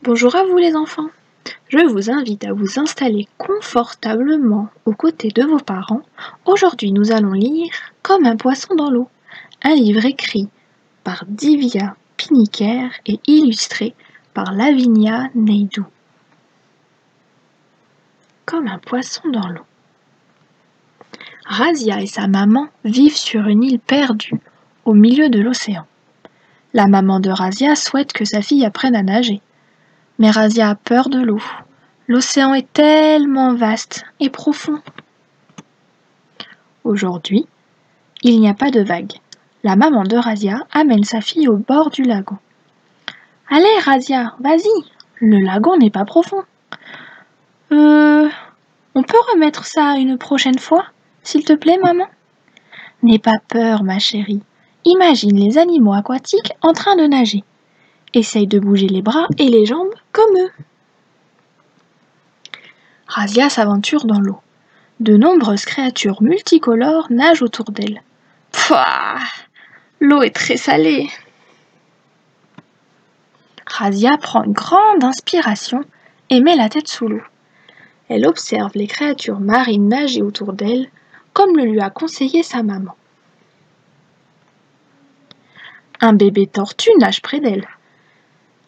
Bonjour à vous les enfants. Je vous invite à vous installer confortablement aux côtés de vos parents. Aujourd'hui, nous allons lire Comme un poisson dans l'eau, un livre écrit par Divya Piniker et illustré par Lavinia Neidou. Comme un poisson dans l'eau. Razia et sa maman vivent sur une île perdue au milieu de l'océan. La maman de Razia souhaite que sa fille apprenne à nager. Mais Razia a peur de l'eau. L'océan est tellement vaste et profond. Aujourd'hui, il n'y a pas de vagues. La maman de Razia amène sa fille au bord du lagon. « Allez, Razia, vas-y, le lagon n'est pas profond. On peut remettre ça une prochaine fois, s'il te plaît, maman ? N'aie pas peur, ma chérie. Imagine les animaux aquatiques en train de nager. Essaye de bouger les bras et les jambes comme eux. » Razia s'aventure dans l'eau. De nombreuses créatures multicolores nagent autour d'elle. Pouah, l'eau est très salée. Razia prend une grande inspiration et met la tête sous l'eau. Elle observe les créatures marines nager autour d'elle, comme le lui a conseillé sa maman. Un bébé tortue nage près d'elle.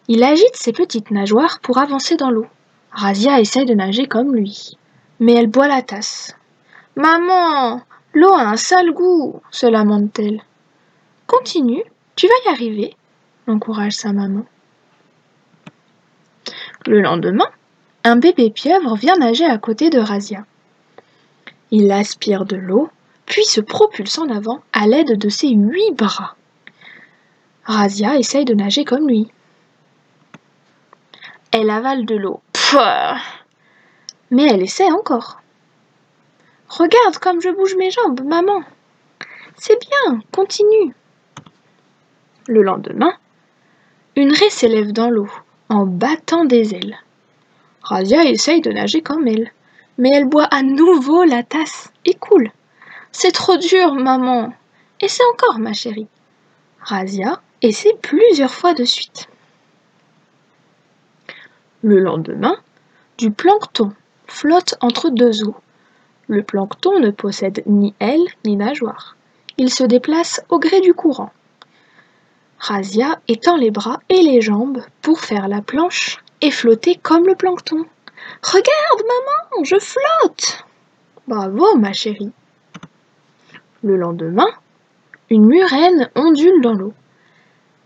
Il agite ses petites nageoires pour avancer dans l'eau. Razia essaie de nager comme lui, mais elle boit la tasse. « Maman, l'eau a un sale goût !» se lamente-t-elle. « Continue, tu vas y arriver !» l'encourage sa maman. Le lendemain, un bébé pieuvre vient nager à côté de Razia. Il aspire de l'eau, puis se propulse en avant à l'aide de ses 8 bras. Razia essaye de nager comme lui. Elle avale de l'eau. Mais elle essaie encore. « Regarde comme je bouge mes jambes, maman. C'est bien, continue. » Le lendemain, une raie s'élève dans l'eau en battant des ailes. Razia essaye de nager comme elle, mais elle boit à nouveau la tasse et coule. « C'est trop dur, maman. Essaie encore, ma chérie. » Razia essaie plusieurs fois de suite. Le lendemain, du plancton flotte entre deux eaux. Le plancton ne possède ni ailes ni nageoires. Il se déplace au gré du courant. Razia étend les bras et les jambes pour faire la planche et flotter comme le plancton. « Regarde, maman, je flotte !»« Bravo, ma chérie !» Le lendemain, une murène ondule dans l'eau.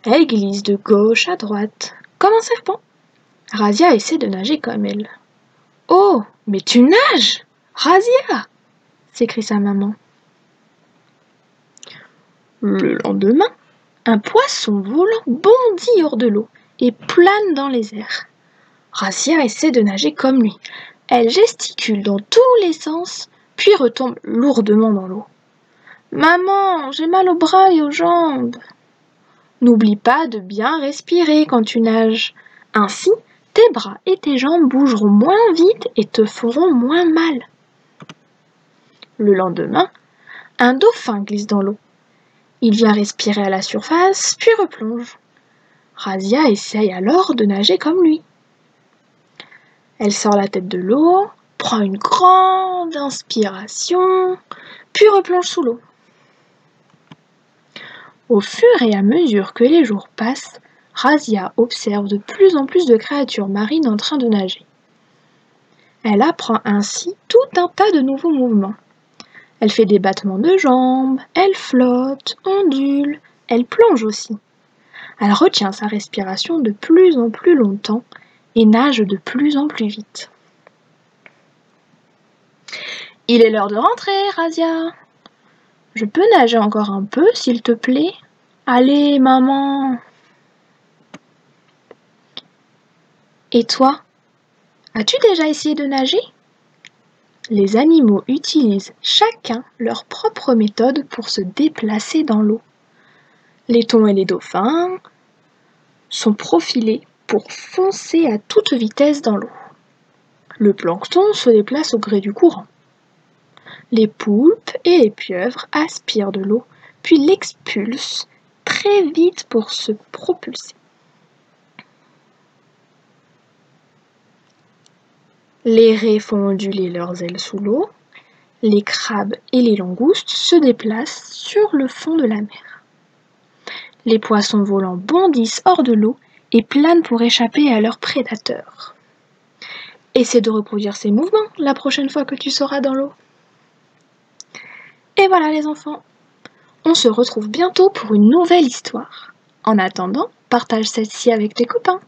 Elle glisse de gauche à droite, comme un serpent. Razia essaie de nager comme elle. « Oh, mais tu nages, Razia !» s'écrie sa maman. Le lendemain, un poisson volant bondit hors de l'eau et plane dans les airs. Razia essaie de nager comme lui. Elle gesticule dans tous les sens, puis retombe lourdement dans l'eau. « Maman, j'ai mal aux bras et aux jambes. » N'oublie pas de bien respirer quand tu nages. Ainsi, tes bras et tes jambes bougeront moins vite et te feront moins mal. Le lendemain, un dauphin glisse dans l'eau. Il vient respirer à la surface, puis replonge. Razia essaye alors de nager comme lui. Elle sort la tête de l'eau, prend une grande inspiration, puis replonge sous l'eau. Au fur et à mesure que les jours passent, Razia observe de plus en plus de créatures marines en train de nager. Elle apprend ainsi tout un tas de nouveaux mouvements. Elle fait des battements de jambes, elle flotte, ondule, elle plonge aussi. Elle retient sa respiration de plus en plus longtemps et nage de plus en plus vite. « Il est l'heure de rentrer, Razia. Je peux nager encore un peu, s'il te plaît ? Allez, maman. » Et toi, as-tu déjà essayé de nager ? Les animaux utilisent chacun leur propre méthode pour se déplacer dans l'eau. Les thons et les dauphins sont profilés pour foncer à toute vitesse dans l'eau. Le plancton se déplace au gré du courant. Les poulpes et les pieuvres aspirent de l'eau, puis l'expulsent très vite pour se propulser. Les raies font onduler leurs ailes sous l'eau. Les crabes et les langoustes se déplacent sur le fond de la mer. Les poissons volants bondissent hors de l'eau et planent pour échapper à leurs prédateurs. Essaie de reproduire ces mouvements la prochaine fois que tu seras dans l'eau. Et voilà les enfants, on se retrouve bientôt pour une nouvelle histoire. En attendant, partage celle-ci avec tes copains.